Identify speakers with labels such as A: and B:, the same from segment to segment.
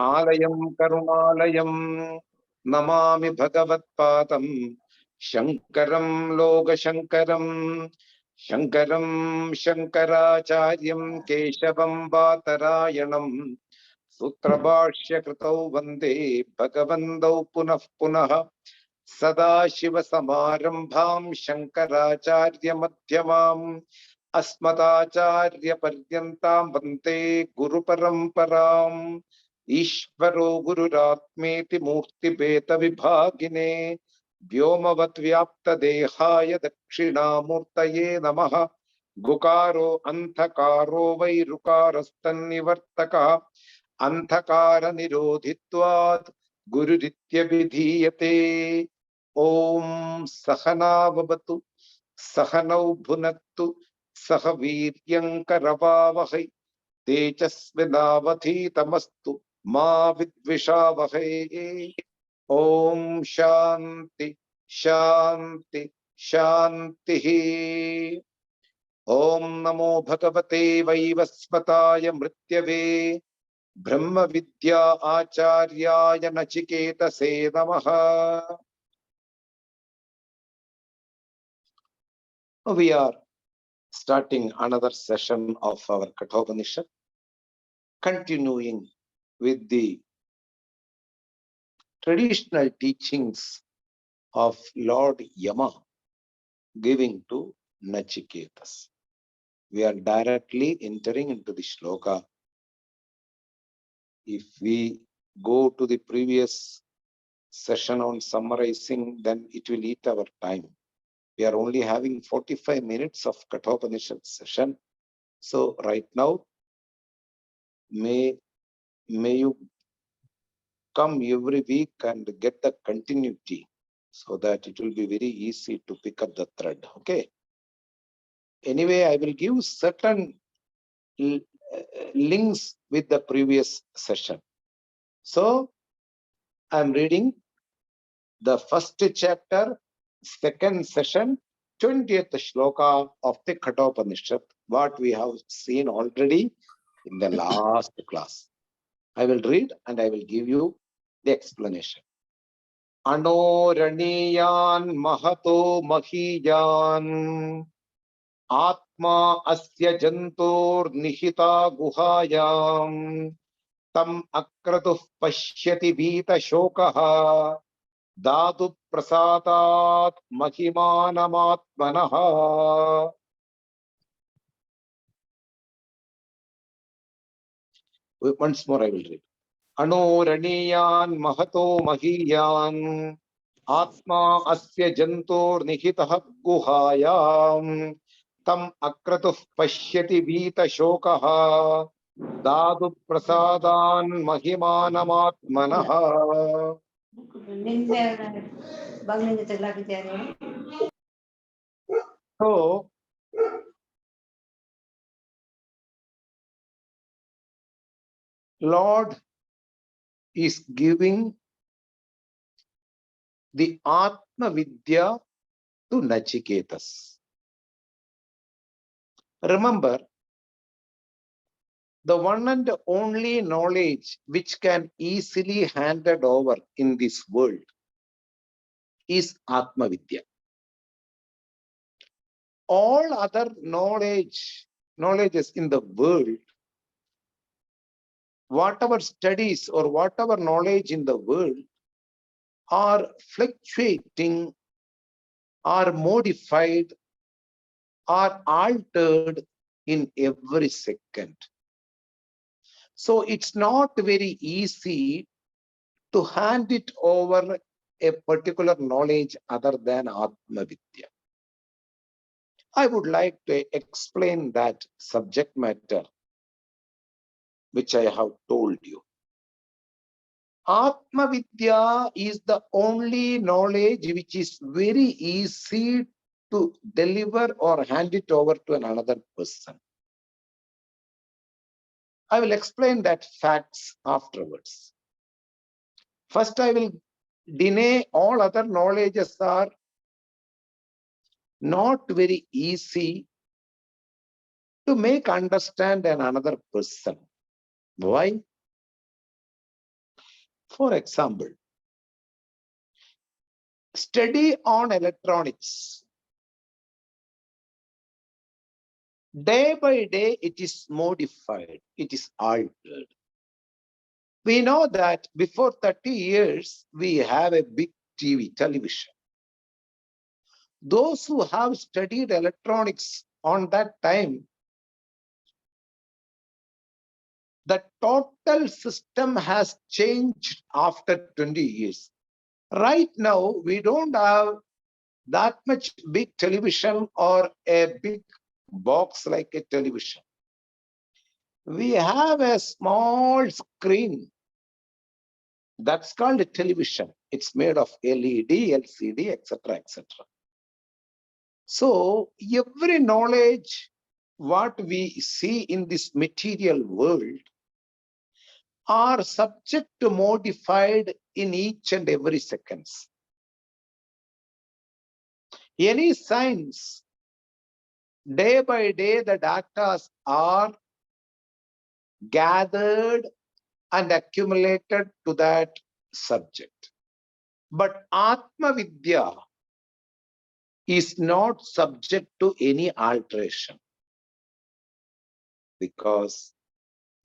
A: आलयं करुणालयं नमामि भगवत्पादं शङ्करं लोकशङ्करं शङ्करं शङ्कराचार्यं केशवं बादरायणं सूत्रभाष्यकृतौ वन्दे भगवन्तौ पुनः पुनः सदाशिवसमारम्भां शङ्कराचार्यमध्यमाम् अस्मदाचार्यपर्यन्तां वन्दे गुरुपरम्पराम् ईश्वरो गुरुरात्मेति मूर्तिभेदविभागिने व्योमवद्व्याप्तदेहाय दक्षिणामूर्तये नमः गुकारो अन्धकारो वैरुकारस्तन्निवर्तकः अन्धकारनिरोधित्वात् गुरुरित्यभिधीयते। ॐ सहना भवतु सहनौ भुनक्तु सह वीर्यङ्करवावहै तेजस्विनावधीतमस्तु मा विद्विषावहै। ॐ शान्ति शान्ति शान्तिः। ॐ नमो भगवते वैवस्वताय मृत्यवे ब्रह्म विद्या आचार्याय नचिकेतसे नमः। We are starting another session of our Kaṭha Upaniṣad, continuing with the traditional teachings of Lord Yama giving to Nachiketas. We are directly entering into the shloka. If we go to the previous session on summarizing, then it will eat our time. We are only having 45 minutes of Kaṭha Upaniṣad session. So right now, may you come every week and get the continuity so that it will be very easy to pick up the thread. Okay. Anyway, I will give certain links with the previous session. So I'm reading the first chapter, second session, 20th shloka of the Kaṭha Upaniṣad, what we have seen already in the last class. I will read and I will give you the explanation. Anoraniyan mahato mahiyan atma asya jantur nihita guhayam tam akratuh pashyati vita shokaha dadu prasadat mahimanamatmanaha. Once more I will read. Anoraniyan mahato mahiyan atma asya jantur nihitah guhayam tam akratuh pashyati vita shokaha dadu prasadan mahimanamatmanaha. So Lord is giving the Atma Vidya to Nachiketas. Remember, the one and only knowledge which can easily handed over in this world is Atma Vidya. All other knowledges in the world, whatever studies or whatever knowledge in the world are fluctuating, are modified, are altered in every second. So it's not very easy to hand it over a particular knowledge other than Atma Vidya. I would like to explain that subject matter which I have told you. Atma Vidya is the only knowledge which is very easy to deliver or hand it over to another person. I will explain that facts afterwards. First, I will deny all other knowledges are not very easy to make understand another person. Why? For example, study on electronics. Day by day, it is modified, it is altered. We know that before 30 years, we have a big television. Those who have studied electronics on that time, the total system has changed after 20 years. Right now, we don't have that much big television or a big box like a television. We have a small screen that's called a television. It's made of LED, LCD, etc., etc. So every knowledge, what we see in this material world, are subject to modified in each and every seconds. Any science, day by day, the data are gathered and accumulated to that subject. But Atma Vidya is not subject to any alteration, because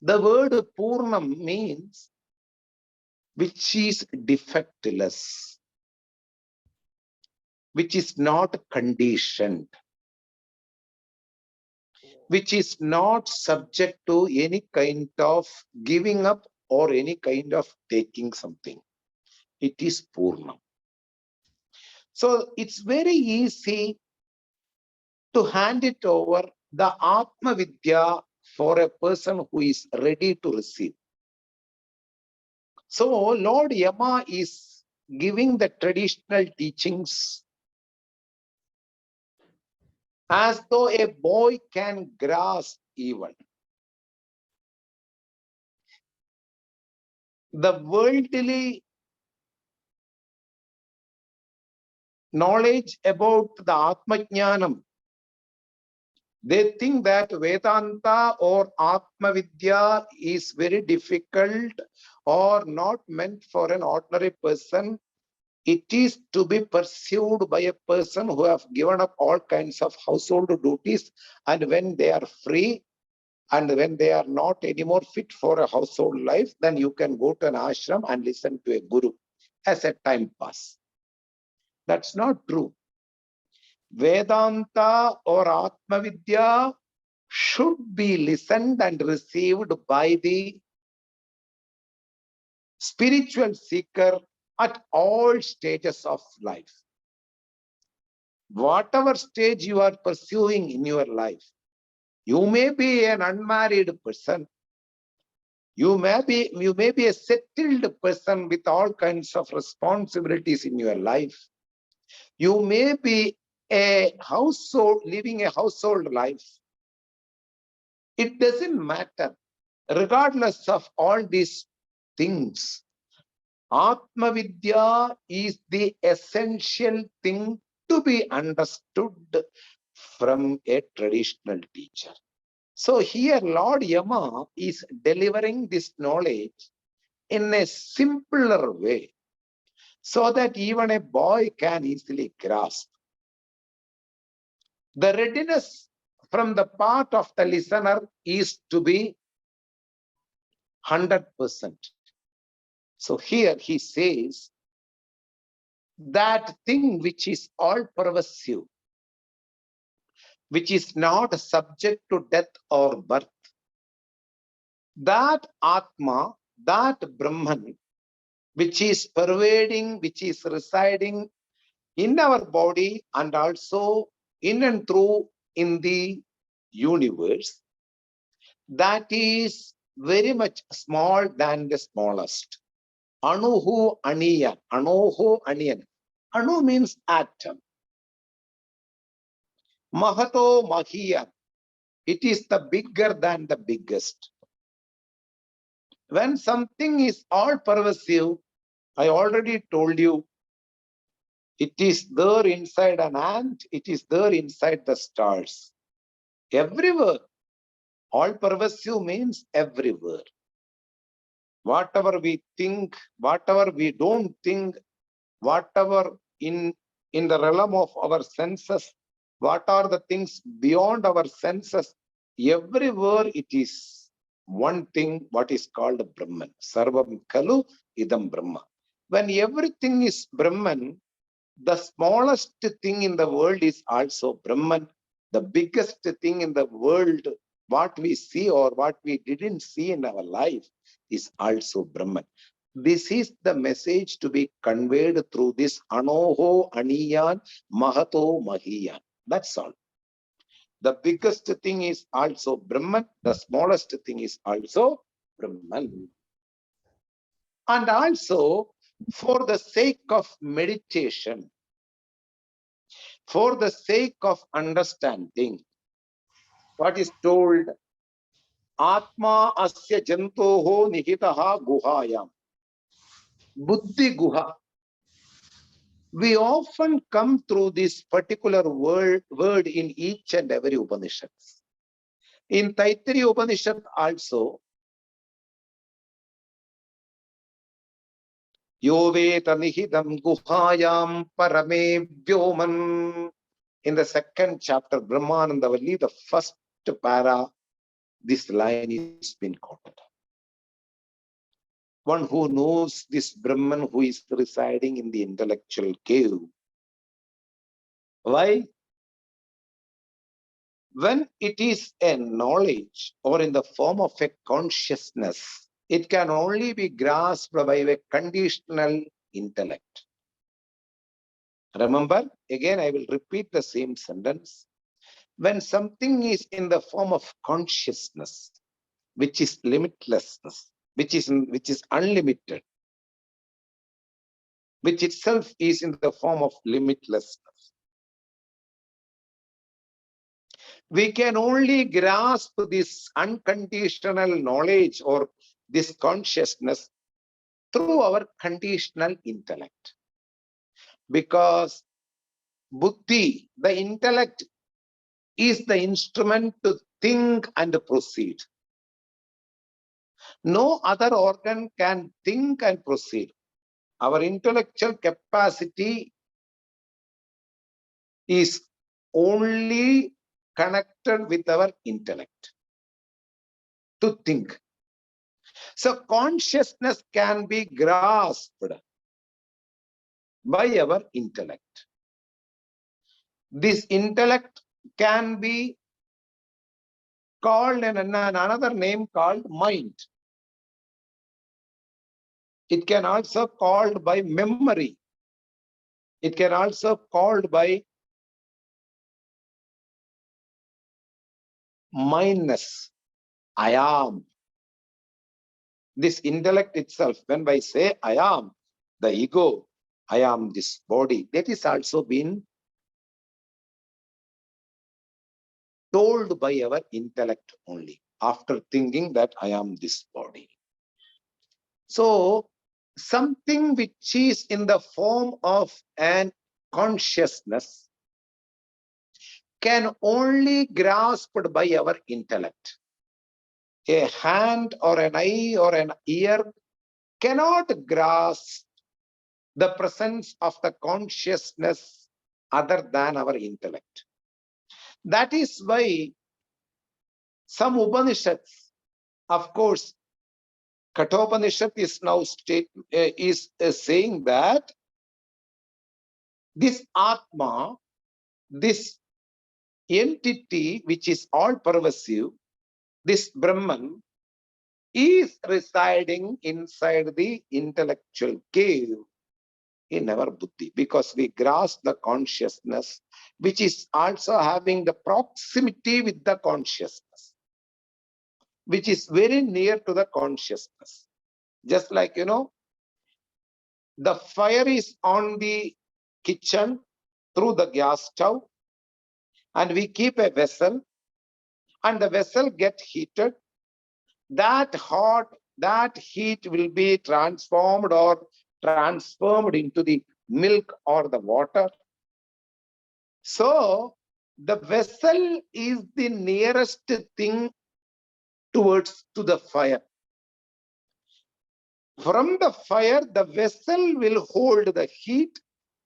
A: the word Purnam means which is defectless, which is not conditioned, which is not subject to any kind of giving up or any kind of taking something. It is Purnam. So it's very easy to hand it over the Atma Vidya for a person who is ready to receive. So Lord Yama is giving the traditional teachings as though a boy can grasp even. The worldly knowledge about the Atma Jnanam, they think that Vedanta or Atma Vidya is very difficult or not meant for an ordinary person. It is to be pursued by a person who have given up all kinds of household duties, and when they are free and when they are not anymore fit for a household life, then you can go to an ashram and listen to a guru as a time pass. That's not true. Vedanta or Atma Vidya should be listened and received by the spiritual seeker at all stages of life. Whatever stage you are pursuing in your life, you may be an unmarried person, you may be a settled person with all kinds of responsibilities in your life, you may be a household, living a household life. It doesn't matter. Regardless of all these things, Atma Vidya is the essential thing to be understood from a traditional teacher. So here Lord Yama is delivering this knowledge in a simpler way, so that even a boy can easily grasp. The readiness from the part of the listener is to be 100%. So here he says, that thing which is all pervasive, which is not subject to death or birth, that Atma, that Brahman, which is pervading, which is residing in our body and also in and through in the universe, that is very much small than the smallest. Anuhu Aniyan. Anuhu Aniyan. Anu means atom. Mahato Mahiyan. It is the bigger than the biggest. When something is all pervasive, I already told you, it is there inside an ant, it is there inside the stars. Everywhere. All pervasive means everywhere. whatever we think, whatever we don't think, whatever in the realm of our senses, what are the things beyond our senses, everywhere it is one thing, what is called Brahman. Sarvam Kalu Idam Brahma. When everything is Brahman, the smallest thing in the world is also Brahman. The biggest thing in the world, what we see or what we didn't see in our life, is also Brahman. This is the message to be conveyed through this Anoho Aniyan Mahato Mahiyan. That's all. The biggest thing is also Brahman. The smallest thing is also Brahman. And also, for the sake of meditation, for the sake of understanding, what is told, Atma asya jantoho nihitaha guhayam. Buddhi guha. We often come through this particular word in each and every Upanishad. In Taittiriya Upanishad also, Yoveta nihidam guhayam parame vyoman. In the second chapter, Brahmanandavalli, the first para, this line is been quoted. One who knows this Brahman who is residing in the intellectual cave. Why? When it is a knowledge or in the form of a consciousness, it can only be grasped by a conditional intellect. Remember, again, I will repeat the same sentence. When something is in the form of consciousness, which is limitlessness, which is unlimited, which itself is in the form of limitlessness, we can only grasp this unconditional knowledge or this consciousness through our conditional intellect. Because buddhi, the intellect, is the instrument to think and proceed. No other organ can think and proceed. Our intellectual capacity is only connected with our intellect to think. So consciousness can be grasped by our intellect. This intellect can be called in another name called mind. It can also called by memory. It can also called by mindness. I am. This intellect itself, when I say I am, the ego, I am this body, that is also been told by our intellect only, after thinking that I am this body. So, something which is in the form of an consciousness can only grasped by our intellect. A hand or an eye or an ear cannot grasp the presence of the consciousness other than our intellect. That is why some Upanishads, of course, Kaṭha Upaniṣad is now saying that this Atma, this entity which is all pervasive, this Brahman, is residing inside the intellectual cave in our buddhi, because we grasp the consciousness which is also having the proximity with the consciousness, which is very near to the consciousness. Just like, the fire is on the kitchen through the gas stove, and we keep a vessel, and the vessel gets heated. That heat will be transformed into the milk or the water. So the vessel is the nearest thing to the fire. From the fire, the vessel will hold the heat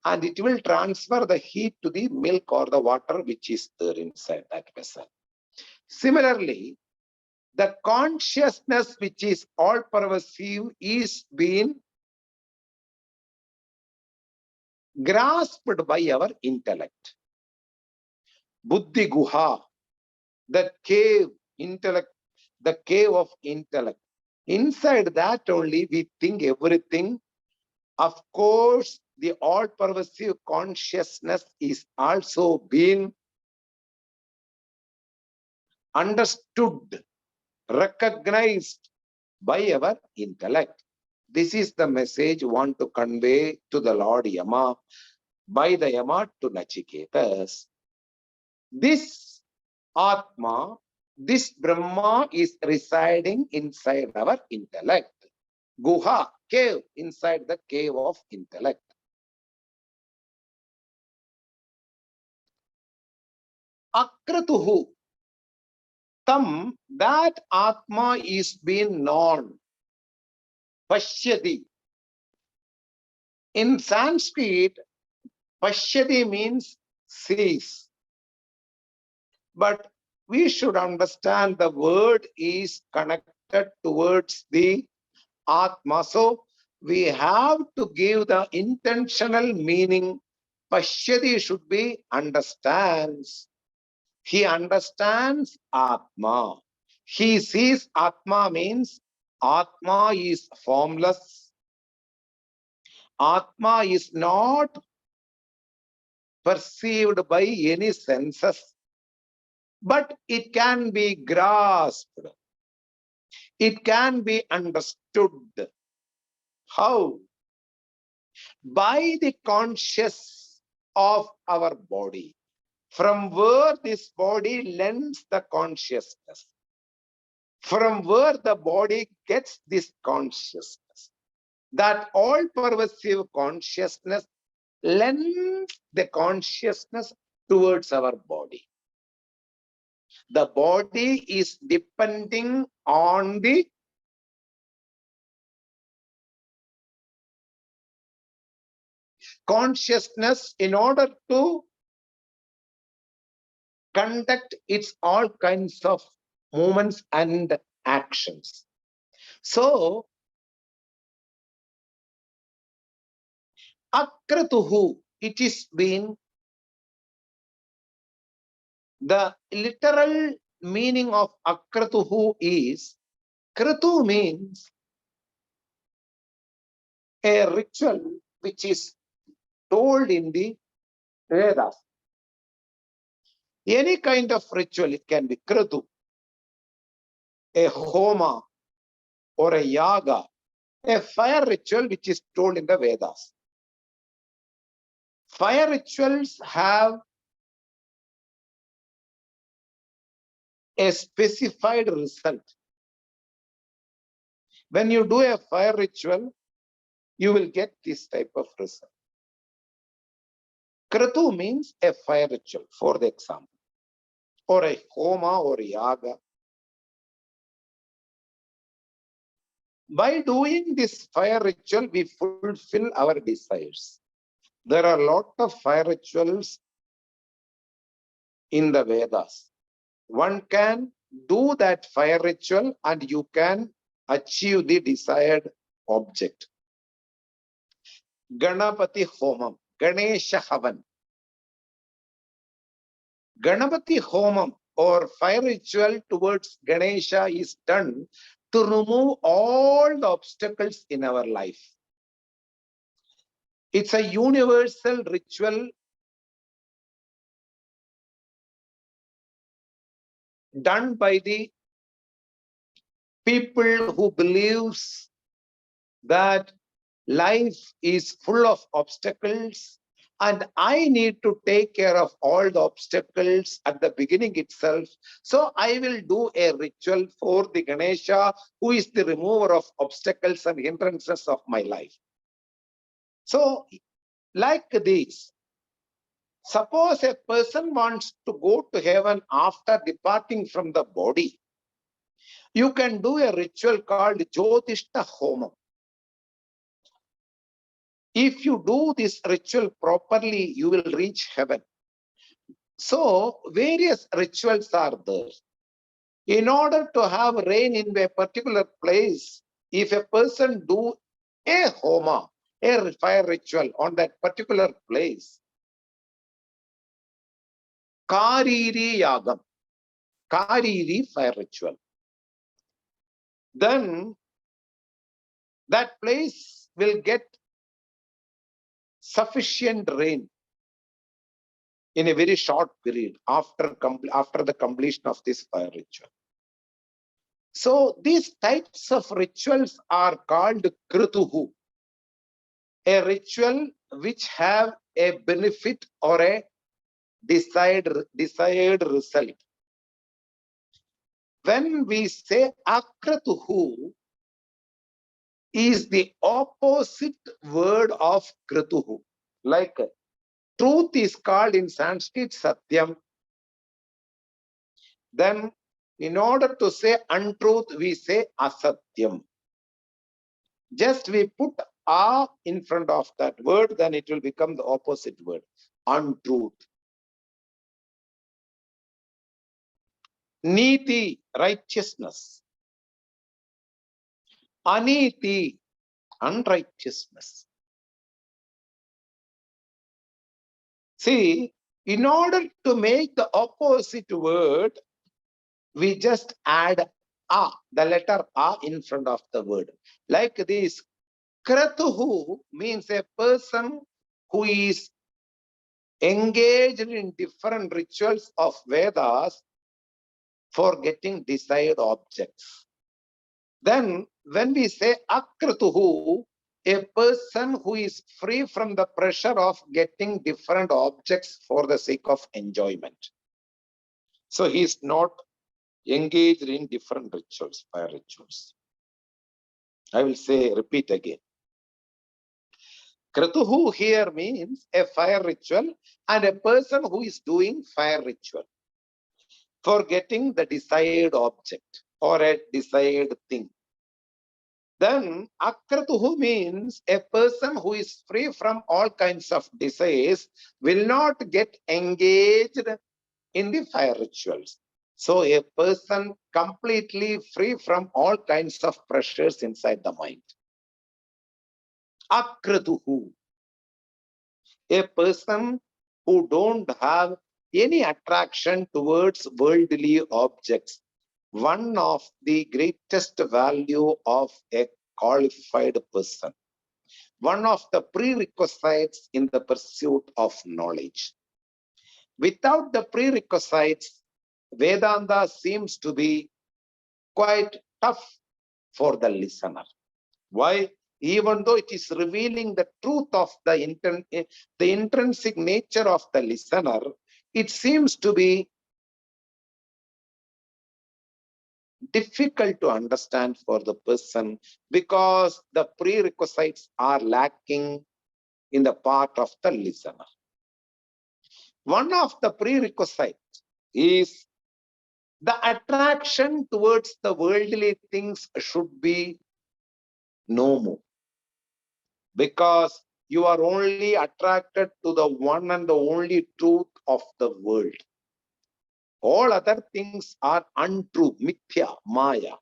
A: and it will transfer the heat to the milk or the water which is there inside that vessel. Similarly, the consciousness which is all pervasive is being grasped by our intellect. Buddhi Guha, the cave, intellect, the cave of intellect. Inside that only we think everything. Of course, the all-pervasive consciousness is also being understood, recognized by our intellect. This is the message want to convey to the Lord Yama by the Yama to Nachiketas. This Atma, this Brahma is residing inside our intellect. Guha, cave, inside the cave of intellect. Akratuhu, tam, that Atma is being known. Pashyati. In Sanskrit, Pashyati means sees. But we should understand the word is connected towards the Atma. So we have to give the intentional meaning. Pashyati should be understands. He understands Atma. He sees Atma means Atma is formless. Atma is not perceived by any senses, but it can be grasped. It can be understood. How? By the conscious of our body. From where this body lends the consciousness. From where the body gets this consciousness. That all-pervasive consciousness lends the consciousness towards our body. The body is depending on the consciousness in order to conduct its all kinds of movements and actions. So, akratuhu, it is been the literal meaning of akratuhu is, kratu means a ritual which is told in the Vedas. Any kind of ritual, it can be kratu, a homa or a yaga, a fire ritual which is told in the Vedas. Fire rituals have a specified result. When you do a fire ritual, you will get this type of result. Kratu means a fire ritual, for the example, or a homa or yaga. By doing this fire ritual, we fulfill our desires. There are a lot of fire rituals in the Vedas. One can do that fire ritual and you can achieve the desired object. Ganapati Homam, Ganesha Havan. Ganapati Homam or fire ritual towards Ganesha is done to remove all the obstacles in our life. It's a universal ritual done by the people who believes that life is full of obstacles and I need to take care of all the obstacles at the beginning itself. So I will do a ritual for the Ganesha, who is the remover of obstacles and hindrances of my life. So like this, suppose a person wants to go to heaven after departing from the body. You can do a ritual called Jyotishta Homam. If you do this ritual properly, you will reach heaven. So various rituals are there. In order to have rain in a particular place, if a person do a homa, a fire ritual on that particular place, Kariri Yagam, Kariri fire ritual, then that place will get sufficient rain in a very short period after the completion of this fire ritual. So these types of rituals are called krituhu, a ritual which have a benefit or a desired result. When we say akrituhu, is the opposite word of krituhu. Like truth is called in Sanskrit satyam. Then in order to say untruth, we say asatyam. Just we put a in front of that word, then it will become the opposite word, untruth. Niti, righteousness. Aniti, unrighteousness. See, in order to make the opposite word, we just add a, the letter a in front of the word. Like this, kratuhu means a person who is engaged in different rituals of Vedas for getting desired objects. Then when we say akrituhu, a person who is free from the pressure of getting different objects for the sake of enjoyment. So he is not engaged in different rituals, fire rituals. I will say, repeat again. Krituhu here means a fire ritual and a person who is doing fire ritual for getting the desired object or a desired thing. Then akrituhu means a person who is free from all kinds of desires will not get engaged in the fire rituals. So a person completely free from all kinds of pressures inside the mind. Akrituhu, a person who don't have any attraction towards worldly objects. One of the greatest value of a qualified person. One of the prerequisites in the pursuit of knowledge. Without the prerequisites, Vedanta seems to be quite tough for the listener. Why? Even though it is revealing the truth of the intrinsic nature of the listener, it seems to be difficult to understand for the person because the prerequisites are lacking in the part of the listener. One of the prerequisites is the attraction towards the worldly things should be no more. Because you are only attracted to the one and the only truth of the world. All other things are untrue, mithya, maya.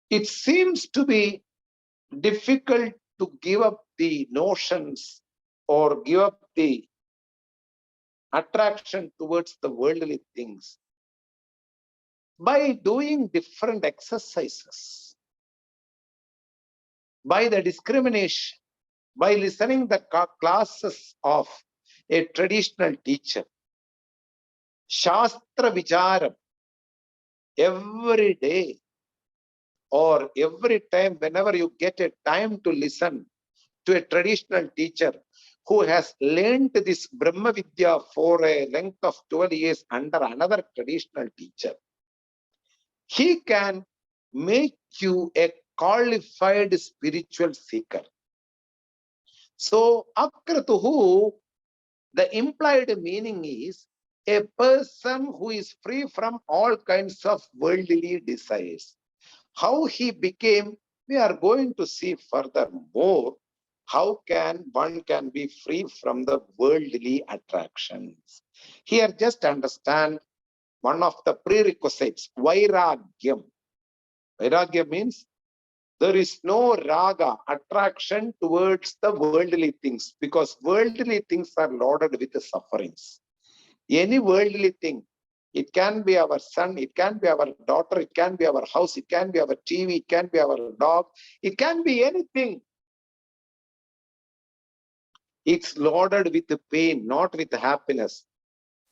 A: It seems to be difficult to give up the notions or give up the attraction towards the worldly things by doing different exercises, by the discrimination, by listening the classes of a traditional teacher, Shastra Vicharam, every day or every time, whenever you get a time to listen to a traditional teacher who has learned this Brahma Vidya for a length of 12 years under another traditional teacher, he can make you a qualified spiritual seeker. So, akrituhu, the implied meaning is a person who is free from all kinds of worldly desires. How he became we are going to see furthermore how one can be free from the worldly attractions. Here, just understand one of the prerequisites, vairagyam. Vairagya means there is no raga, attraction towards the worldly things, because worldly things are loaded with the sufferings. Any worldly thing, it can be our son, it can be our daughter, it can be our house, it can be our TV, it can be our dog, it can be anything. It's loaded with pain, not with happiness.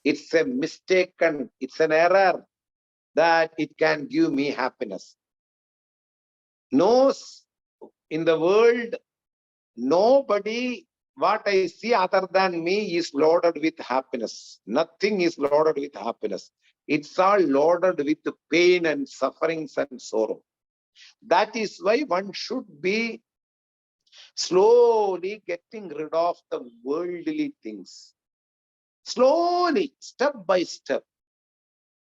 A: It's a mistaken, it's an error that it can give me happiness. No, in the world, nobody, what I see other than me is loaded with happiness. Nothing is loaded with happiness. It's all loaded with pain and sufferings and sorrow. That is why one should be slowly getting rid of the worldly things. Slowly, step by step.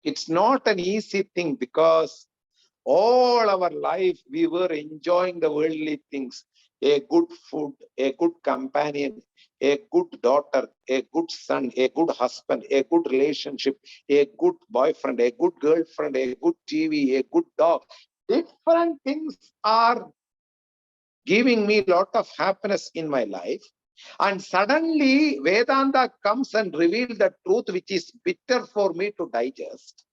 A: It's not an easy thing, because all our life we were enjoying the worldly things. A good food, a good companion, a good daughter, a good son, a good husband, a good relationship, a good boyfriend, a good girlfriend, a good TV, a good dog. Different things are giving me a lot of happiness in my life. And suddenly Vedanta comes and reveals the truth which is bitter for me to digest.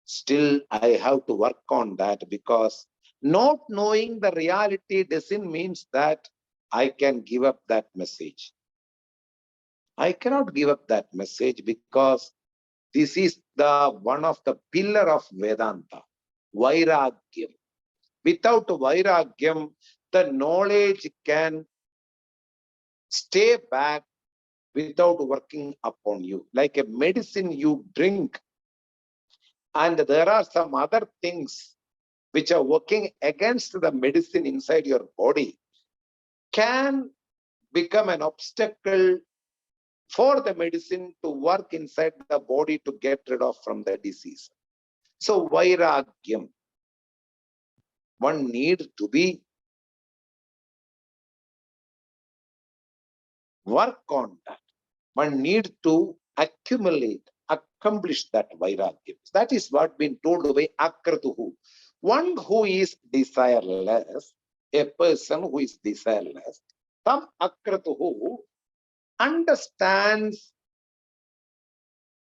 A: Still, I have to work on that, because not knowing the reality doesn't mean that I can give up that message. I cannot give up that message, because this is the one of the pillar of Vedanta, Vairagyam. Without Vairagyam, the knowledge can stay back without working upon you. Like a medicine you drink, and there are some other things which are working against the medicine inside your body, can become an obstacle for the medicine to work inside the body to get rid of from the disease. So Vairagyam, one needs to be work on that. One needs to accomplish that Vairagyam. That is what been told by Akratuhu. One who is desireless, a person who is desireless, Tam Akratuhu understands,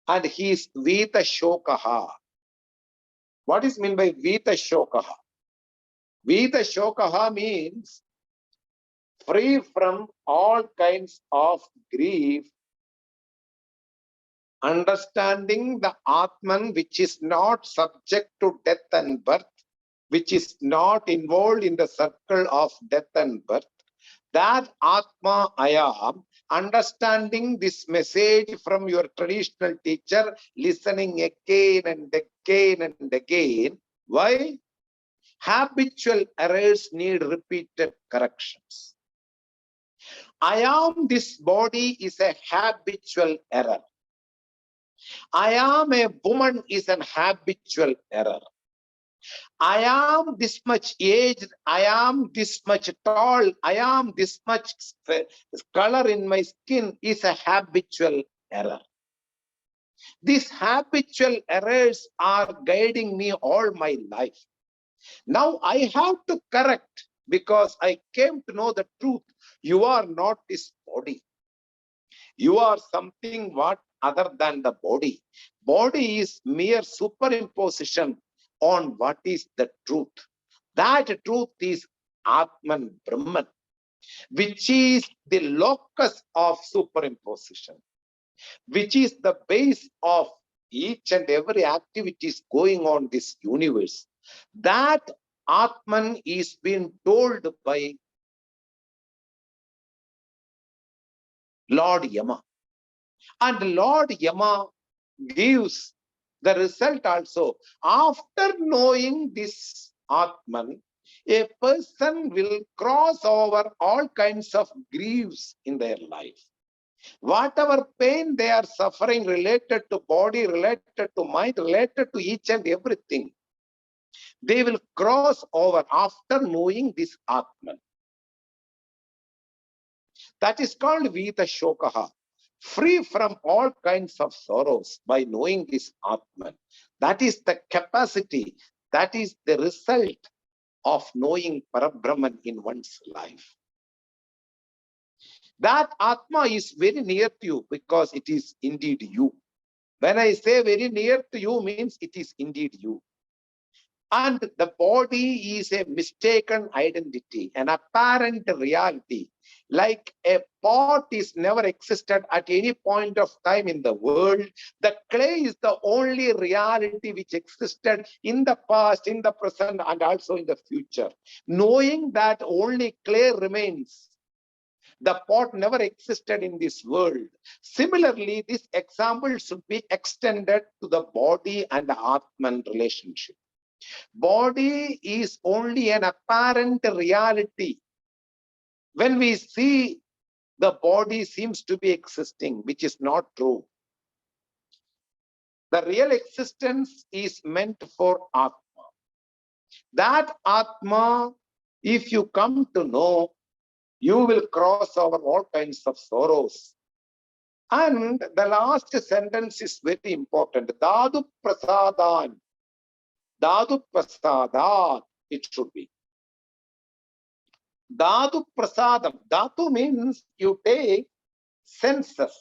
A: and he is Vita Shokaha. What is meant by Vita Shokaha? Vita Shokaha means free from all kinds of grief, understanding the Atman which is not subject to death and birth, which is not involved in the circle of death and birth. That Atma I am, understanding this message from your traditional teacher, listening again and again and again. Why? Habitual errors need repeated corrections. I am this body is a habitual error. I am a woman is an habitual error. I am this much aged, I am this much tall, I am this much color in my skin is a habitual error. These habitual errors are guiding me all my life. Now I have to correct, because I came to know the truth. You are not this body. You are something what other than the body. Body is mere superimposition on what is the truth. That truth is Atman Brahman, which is the locus of superimposition, which is the base of each and every activities going on this universe. That Atman is being told by Lord Yama. And Lord Yama gives the result also. After knowing this Atman, a person will cross over all kinds of griefs in their life. Whatever pain they are suffering related to body, related to mind, related to each and everything, They will cross over after knowing this Atman. That is called Vita Shokaha, free from all kinds of sorrows by knowing this Atman. That is the capacity, that is the result of knowing Parabrahman in one's life. That Atma is very near to you because it is indeed you. When I say very near to you means it is indeed you. And the body is a mistaken identity, an apparent reality. Like a pot is never existed at any point of time in the world. The clay is the only reality which existed in the past, in the present, and also in the future. Knowing that only clay remains, the pot never existed in this world. Similarly, this example should be extended to the body and the Atman relationship. Body is only an apparent reality. When we see the body seems to be existing, which is not true. The real existence is meant for Atma. That Atma, if you come to know, you will cross over all kinds of sorrows. And the last sentence is very important. Dadu prasadan. Dadu prasadat, it should be. Dadu prasadam. Dhatu means you take senses.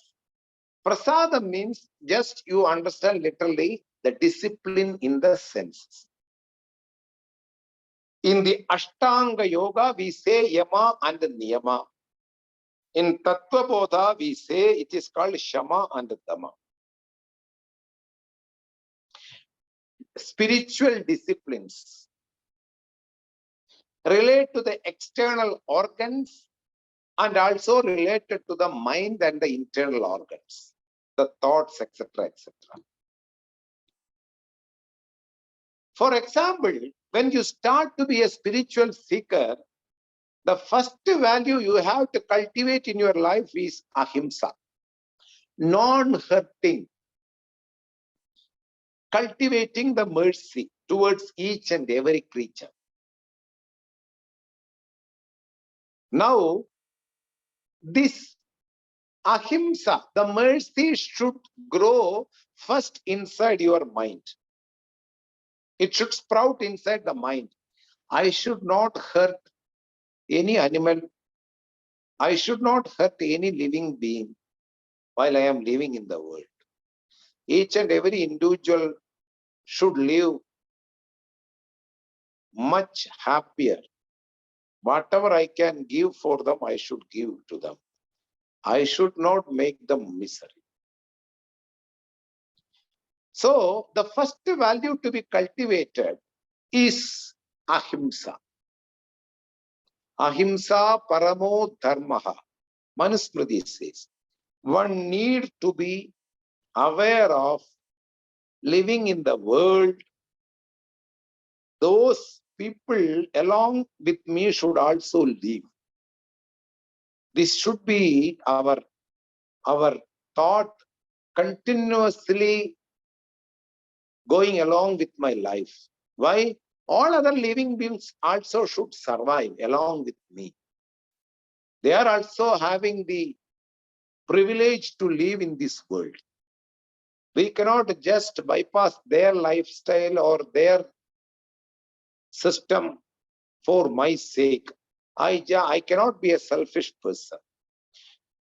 A: Prasadam means just you understand literally the discipline in the senses. In the Ashtanga Yoga, we say Yama and Niyama. In Tattva Bodha, we say it is called Shama and Dhamma. Spiritual disciplines relate to the external organs and also related to the mind and the internal organs, the thoughts, etc., etc. For example, when you start to be a spiritual seeker, the first value you have to cultivate in your life is ahimsa, non-hurting, cultivating the mercy towards each and every creature. Now, this ahimsa, the mercy should grow first inside your mind. It should sprout inside the mind. I should not hurt any animal. I should not hurt any living being while I am living in the world. Each and every individual should live much happier. Whatever I can give for them, I should give to them. I should not make them misery. So, the first value to be cultivated is ahimsa. Ahimsa paramo dharmaha. Manusmriti says, one need to be aware of living in the world. Those people along with me should also live. This should be our thought continuously going along with my life. Why? All other living beings also should survive along with me. They are also having the privilege to live in this world. We cannot just bypass their lifestyle or their system for my sake. I cannot be a selfish person.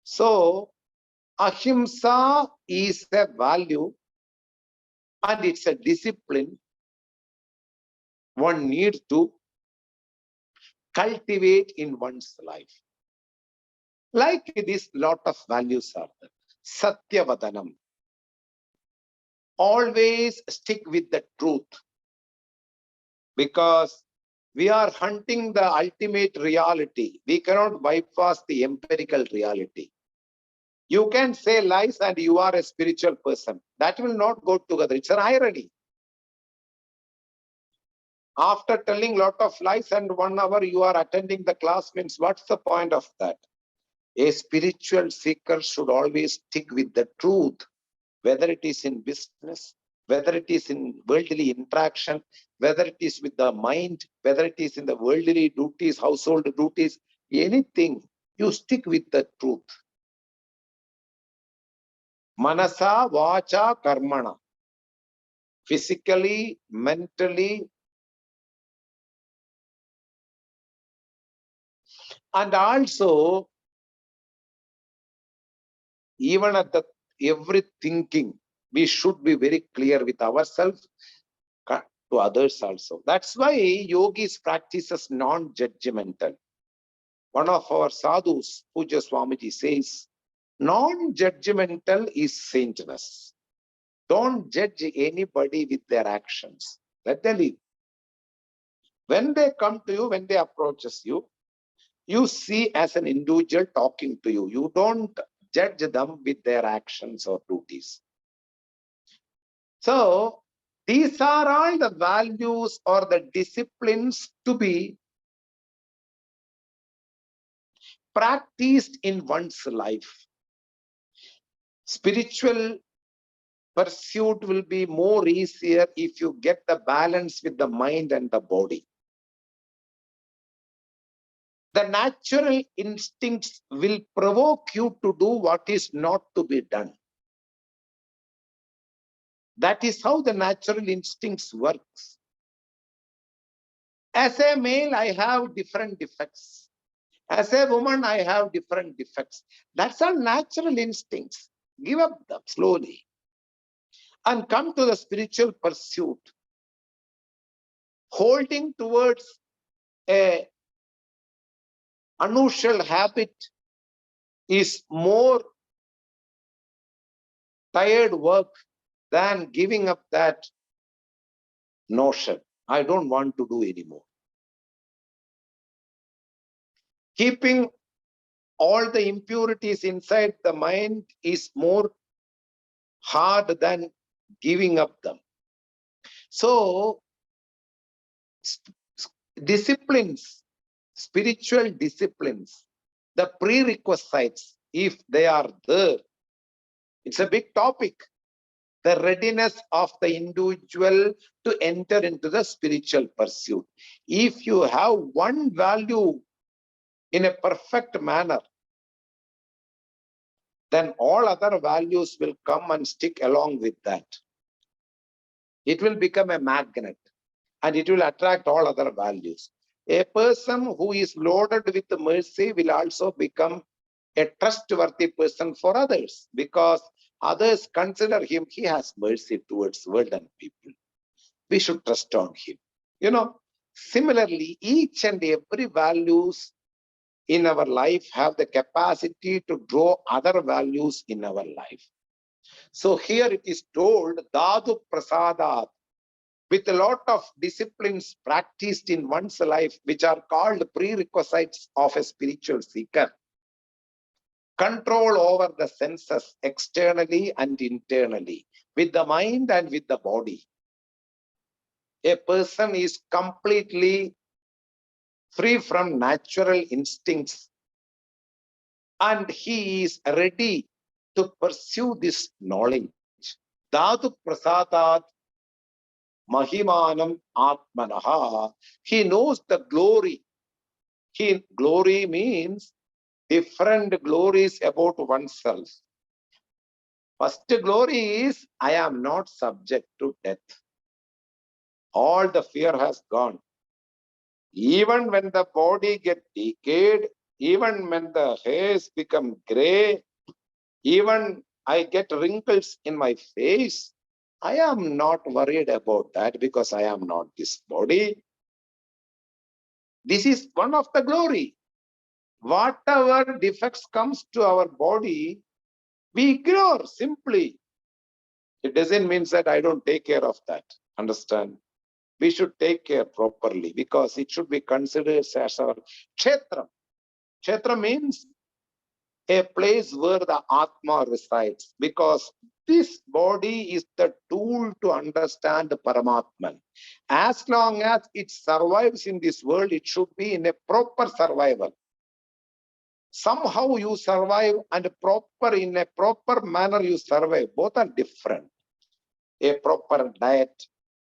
A: So, ahimsa is a value and it's a discipline one needs to cultivate in one's life. Like this, lot of values are there. Satyavadanam. Always stick with the truth. Because we are hunting the ultimate reality. We cannot bypass the empirical reality. You can say lies and you are a spiritual person. That will not go together. It's an irony. After telling lot of lies and 1 hour you are attending the class means what's the point of that? A spiritual seeker should always stick with the truth, whether it is in business, whether it is in worldly interaction, whether it is with the mind, whether it is in the worldly duties, household duties, anything, you stick with the truth. Manasa, vacha, karmana. Physically, mentally, and also even at the every thinking, we should be very clear with ourselves, to others also. That's why yogis practices non-judgmental. One of our sadhus, Puja Swamiji, says, non-judgmental is saintness. Don't judge anybody with their actions. Let them live. When they come to you, when they approaches you, you see as an individual talking to you. You don't judge them with their actions or duties. So these are all the values or the disciplines to be practiced in one's life. Spiritual pursuit will be more easier if you get the balance with the mind and the body. The natural instincts will provoke you to do what is not to be done. That is how the natural instincts works. As a male, I have different defects. As a woman, I have different defects. That's all natural instincts. Give up them slowly and come to the spiritual pursuit. Holding towards a unusual habit is more tired work than giving up that notion. I don't want to do anymore. Keeping all the impurities inside the mind is more hard than giving up them. So, disciplines, spiritual disciplines, the prerequisites, if they are there, it's a big topic. The readiness of the individual to enter into the spiritual pursuit. If you have one value in a perfect manner, then all other values will come and stick along with that. It will become a magnet and it will attract all other values. A person who is loaded with mercy will also become a trustworthy person for others, because others consider him, he has mercy towards world and people. We should trust on him. You know, similarly, each and every values in our life have the capacity to draw other values in our life. So here it is told, Dhatu Prasadat, with a lot of disciplines practiced in one's life, which are called prerequisites of a spiritual seeker. Control over the senses externally and internally, with the mind and with the body. A person is completely free from natural instincts and he is ready to pursue this knowledge. Dhatu Prasadat Mahimanam Atmanaha. He knows the glory. Glory means different glories about oneself. First glory is, I am not subject to death. All the fear has gone. Even when the body gets decayed, even when the hairs become gray, even I get wrinkles in my face, I am not worried about that because I am not this body. This is one of the glory. Whatever defects comes to our body, we ignore simply. It doesn't mean that I don't take care of that. Understand? We should take care properly because it should be considered as our kshetra. Kshetra means a place where the Atma resides, because this body is the tool to understand the Paramatman. As long as it survives in this world, it should be in a proper survival. Somehow you survive and in a proper manner you survive. Both are different. a proper diet,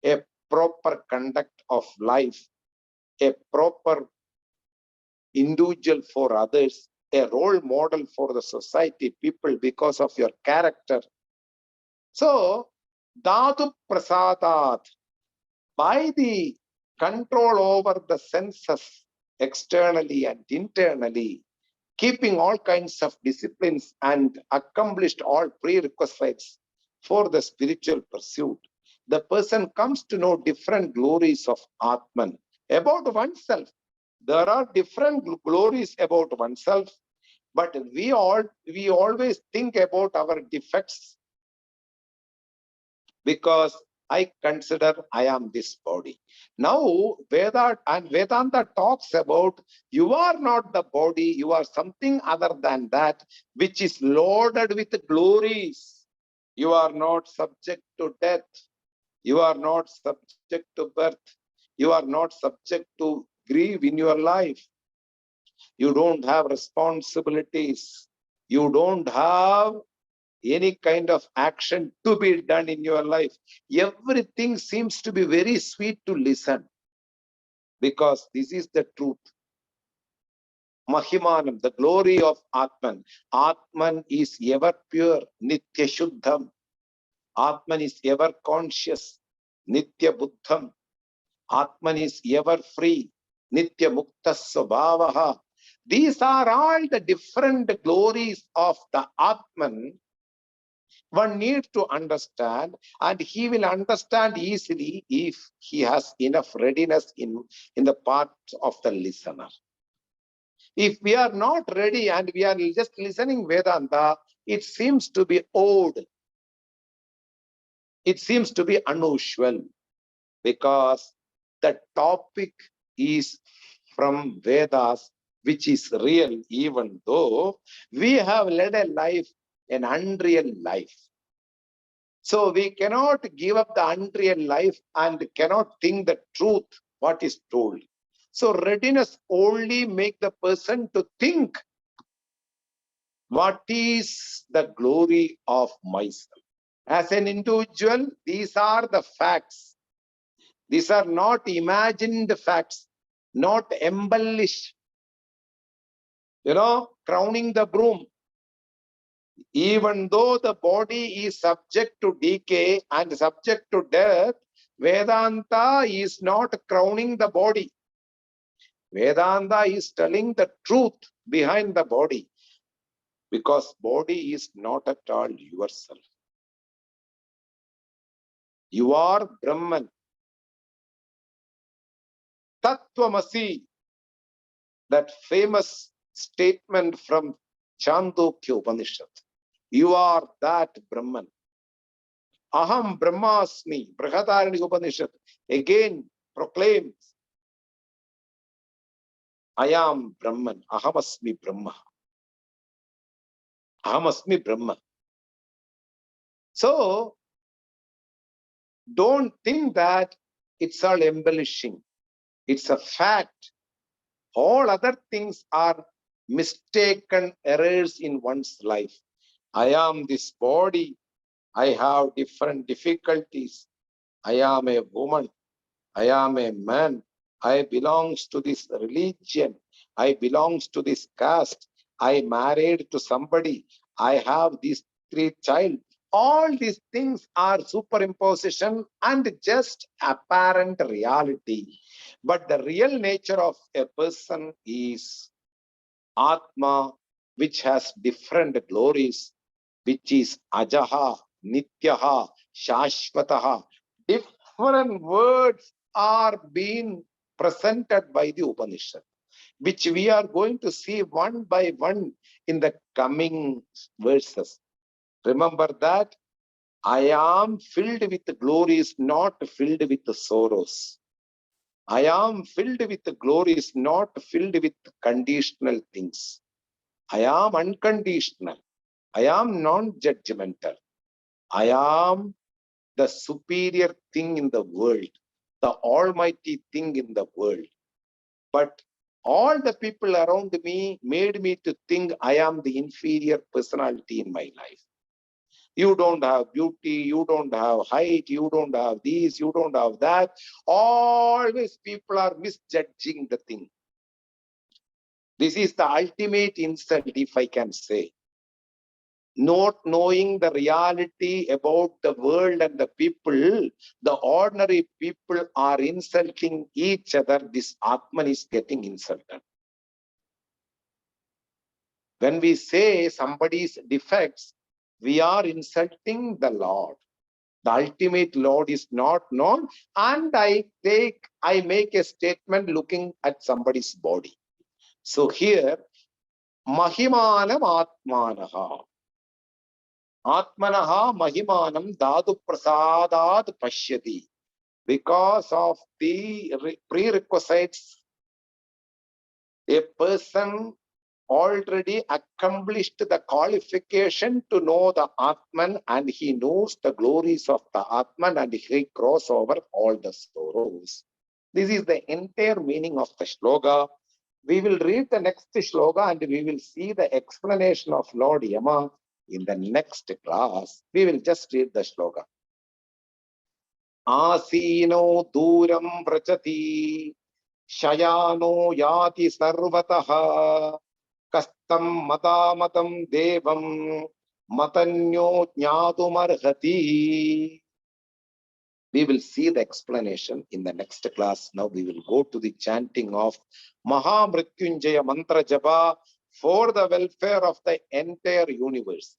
A: a proper conduct of life, a proper individual for others, a role model for the society, people, because of your character. So, Dhatu Prasadat, by the control over the senses externally and internally, keeping all kinds of disciplines and accomplished all prerequisites for the spiritual pursuit, the person comes to know different glories of Atman about oneself. There are different glories about oneself, but we always think about our defects, because I consider I am this body. Now, Vedanta talks about you are not the body, you are something other than that, which is loaded with glories. You are not subject to death. You are not subject to birth. You are not subject to grief in your life. You don't have responsibilities. You don't have any kind of action to be done in your life. Everything seems to be very sweet to listen, because this is the truth. Mahimanam, the glory of Atman. Atman is ever pure, Nitya Shuddham. Atman is ever conscious, Nitya Buddham. Atman is ever free, Nitya Mukta Svabhavaha. These are all the different glories of the Atman one needs to understand, and he will understand easily if he has enough readiness in the part of the listener. If we are not ready and we are just listening Vedanta, it seems to be odd. It seems to be unusual, because the topic is from Vedas, which is real, even though we have led a life, an unreal life. So we cannot give up the unreal life and cannot think the truth, what is told. So readiness only make the person to think what is the glory of myself. As an individual, these are the facts. These are not imagined facts, not embellished. Crowning the broom. Even though the body is subject to decay and subject to death, Vedanta is not crowning the body. Vedanta is telling the truth behind the body, because body is not at all yourself. You are Brahman. Tattvamasi, that famous statement from Chandogya Upanishad. You are that Brahman. Aham Brahmasmi, Brihadaranyaka Upanishad again proclaims, I am Brahman, Ahamasmi Brahma. Ahamasmi Brahma. So, don't think that it's all embellishing. It's a fact. All other things are mistaken errors in one's life. I am this body. I have different difficulties. I am a woman. I am a man. I belongs to this religion. I belongs to this caste. I married to somebody. I have these 3 children. All these things are superimposition and just apparent reality. But the real nature of a person is Atma, which has different glories, which is Ajaha, Nityaha, Shashvataha. Different words are being presented by the Upanishad, which we are going to see one by one in the coming verses. Remember that I am filled with glories, not filled with sorrows. I am filled with glories, not filled with conditional things. I am unconditional. I am non-judgmental. I am the superior thing in the world, the almighty thing in the world. But all the people around me made me to think I am the inferior personality in my life. You don't have beauty, you don't have height, you don't have this, you don't have that. Always people are misjudging the thing. This is the ultimate insult, if I can say. Not knowing the reality about the world and the people, the ordinary people are insulting each other. This Atman is getting insulted. When we say somebody's defects, we are insulting the Lord. The ultimate Lord is not known, and I make a statement looking at somebody's body. So here, Mahimanam Atmanaha. Atmanaha Mahimanam Dadu Prasadad Pashyati. Because of the prerequisites, a person already accomplished the qualification to know the Atman, and he knows the glories of the Atman, and he crosses over all the sorrows. This is the entire meaning of the shloka. We will read the next shloka and we will see the explanation of Lord Yama in the next class. We will just read the shloka. Asino duram vrachati shayano yati sarvataha kastam matamatam devam matanyo jnatumarhati. We will see the explanation in the next class. Now we will go to the chanting of Mahamrityunjaya Mantra Japa for the welfare of the entire universe.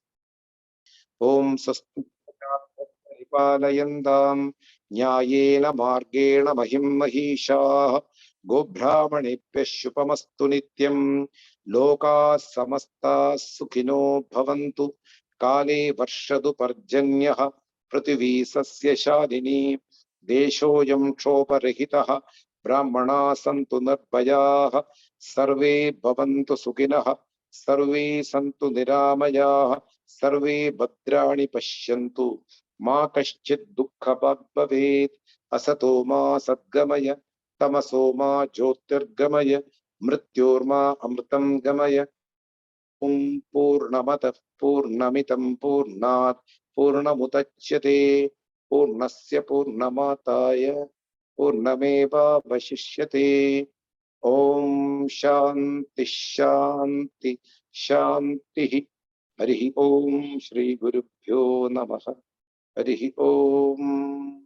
A: Om Sastupalayantam Nyayena Margena Mahim Mahisha Gobhramanebhya Shupamastu Nityam Loka Samasta Sukhino Bhavantu Kale Varshadu Parjanyah Prithvi Sasya Shadini Deshoyam Kshoparahitaha Brahmana Santu Narbhayaha Sarve Bhavantu Sukhinah Sarve Santu Niramayah Sarve Bhadrani Pashyantu Ma Kaschid Dukkha Bhavet Asato Ma Sadgamaya Tamaso Ma Jyotirgamaya Mrityorma Amritam Gamaya Purnamata Purnamitam Purnat Purnamutachyate Purnasya Purnamataya Purnameva Vashishyate. Om Shanti Shanti Shanti. Harihi Om Shri Gurubhyo Namaha. Harihi Om.